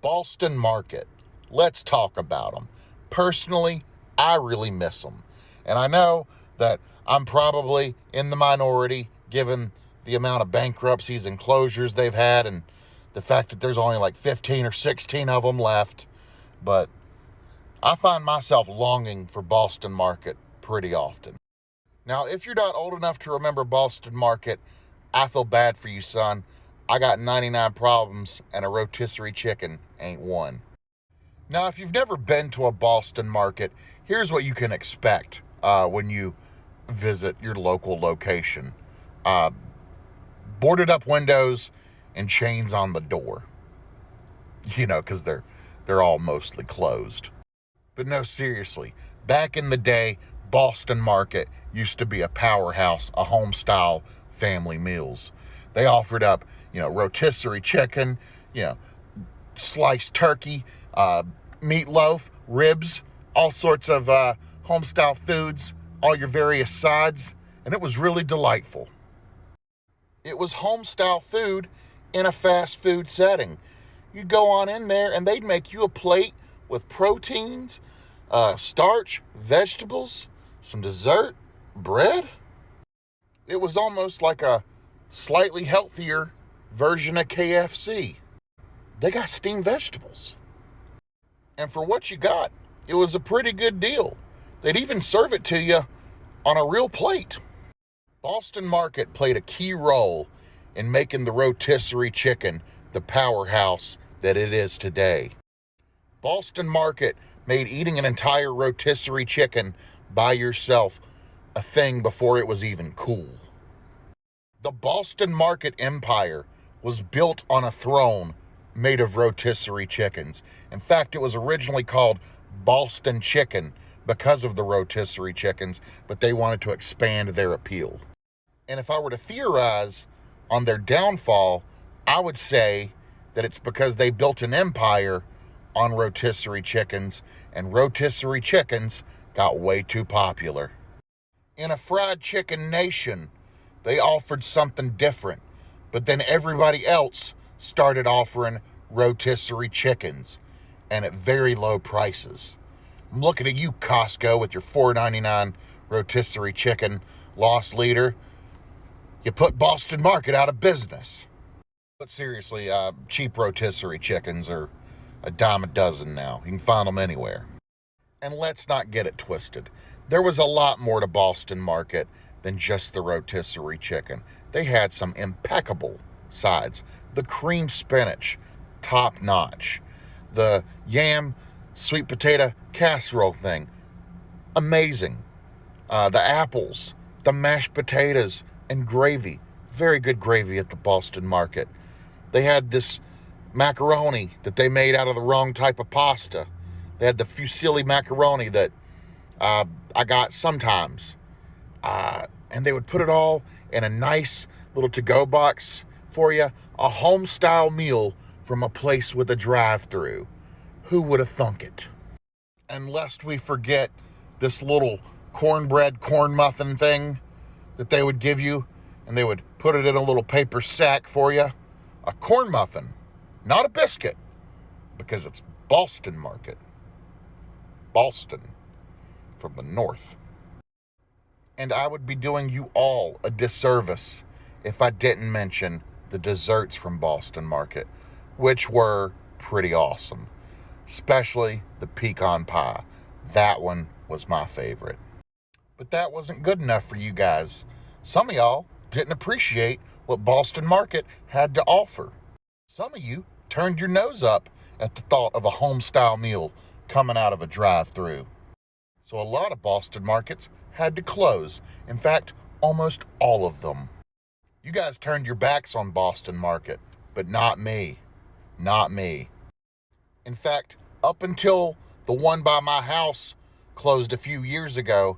Boston Market. Let's talk about them. Personally, I really miss them. And I know that I'm probably in the minority given the amount of bankruptcies and closures they've had and the fact that there's only like 15 or 16 of them left. But I find myself longing for Boston Market pretty often. Now, if you're not old enough to remember Boston Market, I feel bad for you, son. I got 99 problems, and a rotisserie chicken ain't one. Now, if you've never been to a Boston Market, here's what you can expect when you visit your local location. Uh, Boarded up windows and chains on the door. Because they're all mostly closed. But no, seriously, back in the day, Boston Market used to be a powerhouse, a home-style family meals. They offered up, rotisserie chicken, sliced turkey, meatloaf, ribs, all sorts of home-style foods, all your various sides, and it was really delightful. It was home-style food in a fast food setting. You'd go on in there, and they'd make you a plate with proteins, starch, vegetables, some dessert, bread. It was almost like a slightly healthier version of KFC. They got steamed vegetables. And for what you got, it was a pretty good deal. They'd even serve it to you on a real plate. Boston Market played a key role in making the rotisserie chicken the powerhouse that it is today. Boston Market made eating an entire rotisserie chicken by yourself a thing before it was even cool. The Boston Market empire was built on a throne made of rotisserie chickens. In fact, it was originally called Boston Chicken because of the rotisserie chickens, but they wanted to expand their appeal. And if I were to theorize on their downfall, I would say that it's because they built an empire on rotisserie chickens, and rotisserie chickens got way too popular. In a fried chicken nation, they offered something different, but then everybody else started offering rotisserie chickens, and at very low prices. I'm looking at you, Costco, with your $4.99 rotisserie chicken loss leader. You put Boston Market out of business. But seriously, cheap rotisserie chickens are a dime a dozen now. You can find them anywhere. And let's not get it twisted. There was a lot more to Boston Market than just the rotisserie chicken. They had some impeccable sides. The cream spinach, top notch. The yam sweet potato casserole thing, amazing. The apples, the mashed potatoes, and gravy. Very good gravy at the Boston Market. They had this macaroni that they made out of the wrong type of pasta. They had the fusilli macaroni that I got sometimes. And they would put it all in a nice little to-go box for you. A home-style meal from a place with a drive-through. Who would have thunk it? And lest we forget this little cornbread corn muffin thing that they would give you, and they would put it in a little paper sack for you. A corn muffin, not a biscuit, because it's Boston Market. Boston, from the north. And I would be doing you all a disservice if I didn't mention the desserts from Boston Market, which were pretty awesome. Especially the pecan pie. That one was my favorite. But that wasn't good enough for you guys. Some of y'all didn't appreciate what Boston Market had to offer. Some of you turned your nose up at the thought of a home-style meal coming out of a drive-through. So a lot of Boston Markets had to close. In fact, almost all of them. You guys turned your backs on Boston Market, but not me. Not me. In fact, up until the one by my house closed a few years ago,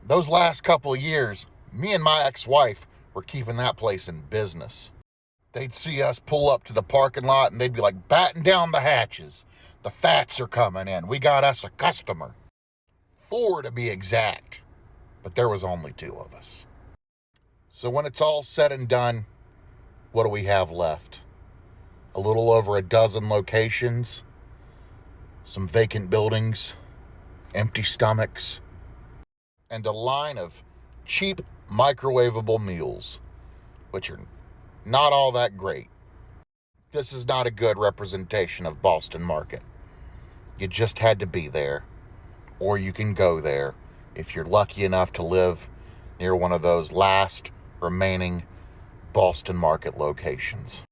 those last couple of years, me and my ex-wife were keeping that place in business. They'd see us pull up to the parking lot and they'd be like, batten down the hatches. The fats are coming in. We got us a customer. 4 to be exact. But there was only 2 of us. So when it's all said and done, what do we have left? a little over a dozen locations, some vacant buildings, empty stomachs, and a line of cheap microwavable meals, which are not all that great. This is not a good representation of Boston Market. You just had to be there, or you can go there if you're lucky enough to live near one of those last remaining Boston Market locations.